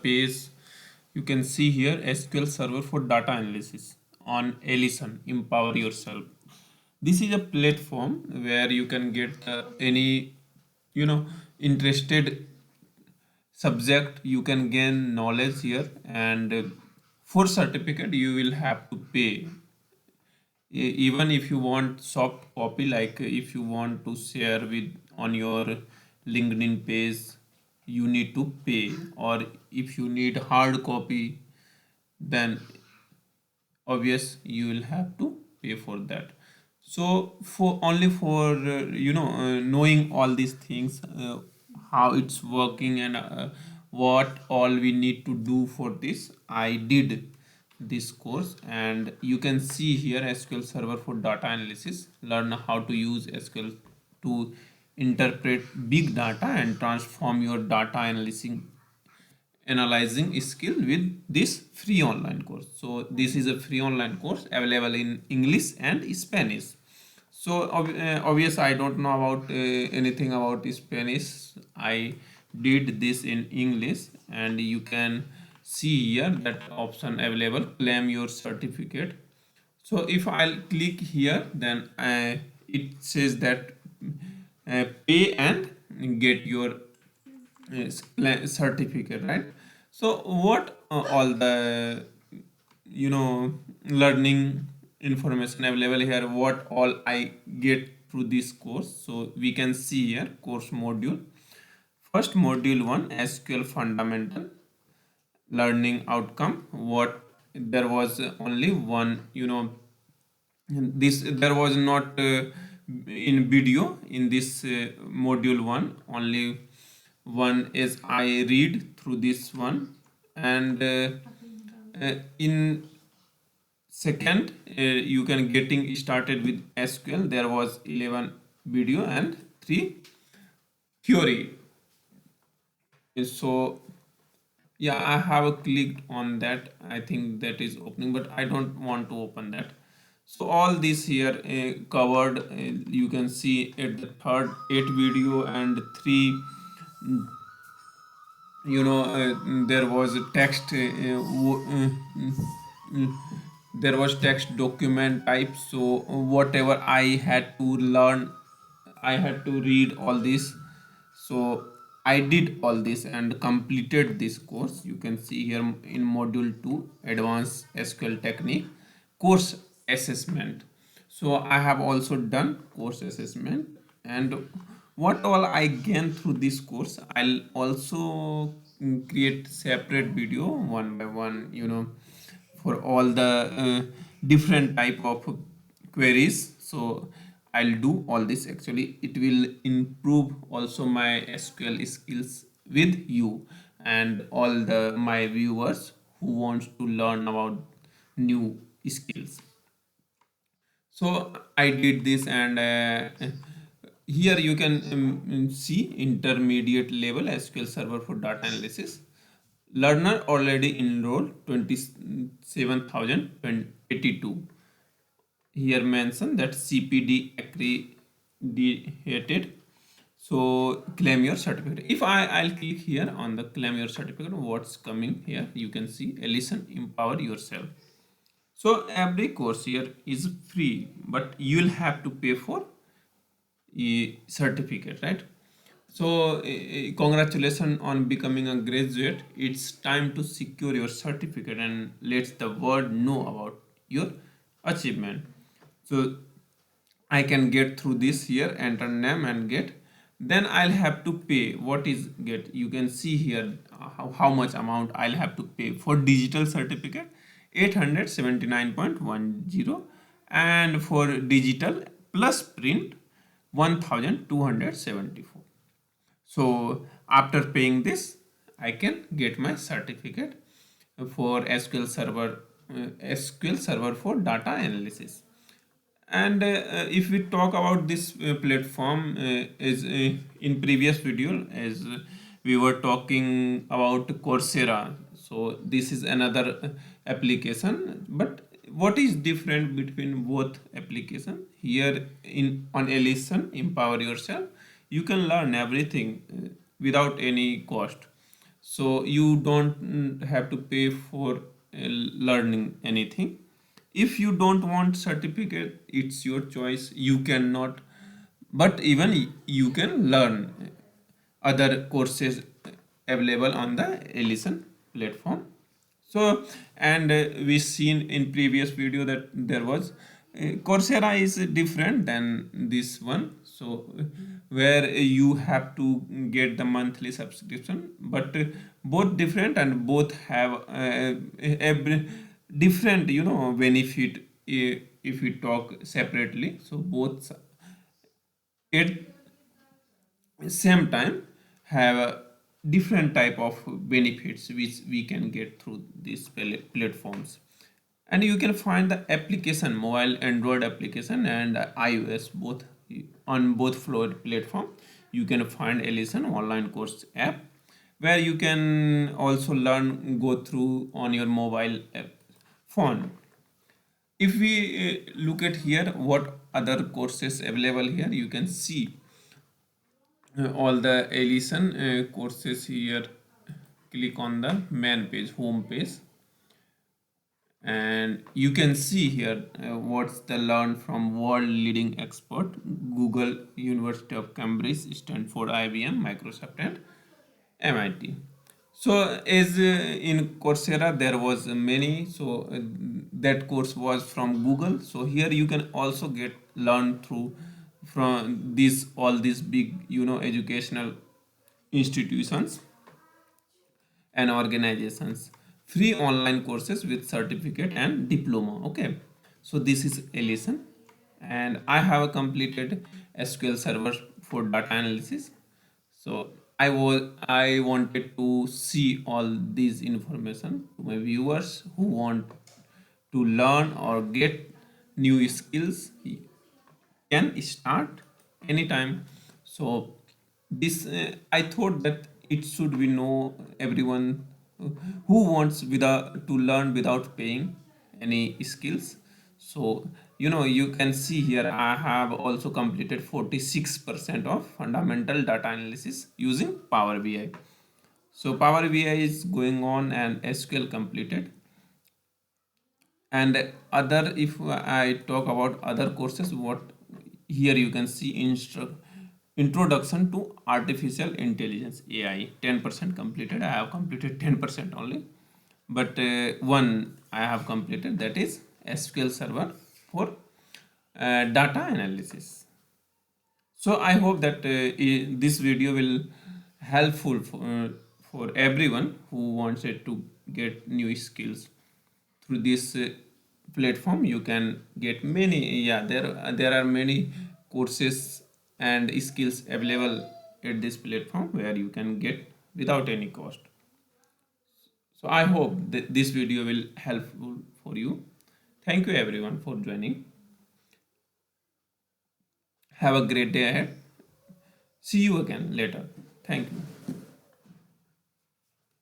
page, you can see here SQL Server for data analysis on Alison. Empower yourself. This is a platform where you can get any you know interested subject. You can gain knowledge here, and for certificate you will have to pay. Even if you want soft copy, like if you want to share with on your LinkedIn page, you need to pay. Or if you need hard copy, then obvious you will have to pay for that. So for only for knowing all these things, how it's working, and what all we need to do for this, I did this course. And you can see here SQL Server for data analysis. Learn how to use SQL to interpret big data and transform your data analyzing skill with this free online course. So this is a free online course available in English and Spanish. So obvious I don't know about anything about Spanish. I did this in English, and you can see here that option available, claim your certificate. So if I'll click here, then it says that pay and get your certificate, right? So what all the learning information available here, what all I get through this course. So we can see here course module. First, module 1, SQL fundamental learning outcome. What there was only one, this there was not in video in this module 1. Only one is I read through this one. And in second, you can getting started with SQL. There was 11 video and 3 theory. So yeah, I have clicked on that. I think that is opening, but I don't want to open that. So all this here covered, you can see at the third 8 video and 3, there was a text, there was text document type. So whatever I had to learn, I had to read all this. So I did all this and completed this course. You can see here in module 2, advanced SQL technique, course assessment. So I have also done course assessment. And what all I gain through this course, I'll also create separate video one by one, for all the different type of queries. So I'll do all this. Actually it will improve also my SQL skills with you and all the my viewers who wants to learn about new skills. So I did this. And here you can see intermediate level SQL Server for data analysis. Learner already enrolled 27,082. Here mentioned that CPD accredited. So claim your certificate. If I'll click here on the claim your certificate, what's coming here, you can see Alison, empower yourself. So every course here is free, but you'll have to pay for a certificate, right? So congratulations on becoming a graduate. It's time to secure your certificate and let the world know about your achievement. So I can get through this here, enter name and get. Then I'll have to pay. What is get? You can see here how much amount I'll have to pay for digital certificate, 879.10, and for digital plus print 1274. So after paying this, I can get my certificate for SQL Server for data analysis. And if we talk about this platform, is in previous video, as we were talking about Coursera. So this is another application, but what is different between both application? Here in on Alison, empower yourself, you can learn everything without any cost. so you don't have to pay for learning anything. If you don't want certificate, it's your choice, you cannot, but even you can learn other courses available on the Alison platform. So, and we seen in previous video that there was Coursera is different than this one. So, where you have to get the monthly subscription, but both different and both have every different, benefit if we talk separately. So both at same time have a different type of benefits which we can get through these platforms. And you can find the application, mobile Android application and iOS, both on both Floyd platform. You can find Ellison online course app, where you can also learn, go through on your mobile app phone. If we look at here what other courses available here, you can see all the Ellison courses here. Click on the main page, home page, and you can see here what's the learn from world leading expert: Google, University of Cambridge, Stanford, IBM, Microsoft, and MIT. So as in Coursera there was many, so that course was from Google. So here you can also get learn through from these all these big educational institutions and organizations, free online courses with certificate and diploma. Okay, so this is Alison, and I have completed SQL Server for data analysis. So I wanted to see all these information to my viewers who want to learn or get new skills, can start anytime. So this I thought that it should be know everyone who wants without to learn without paying any skills. So you can see here I have also completed 46% of fundamental data analysis using Power BI. So Power BI is going on and SQL completed. And other, if I talk about other courses, what here you can see introduction to artificial intelligence, AI, 10% completed. I have completed 10% only, but one I have completed, that is SQL Server for data analysis. So I hope that this video will helpful for everyone who wants it to get new skills through this platform. You can get many, yeah, there are many courses and skills available at this platform where you can get without any cost. So I hope that this video will helpful for you. Thank you everyone for joining. Have a great day ahead. See you again later. Thank you.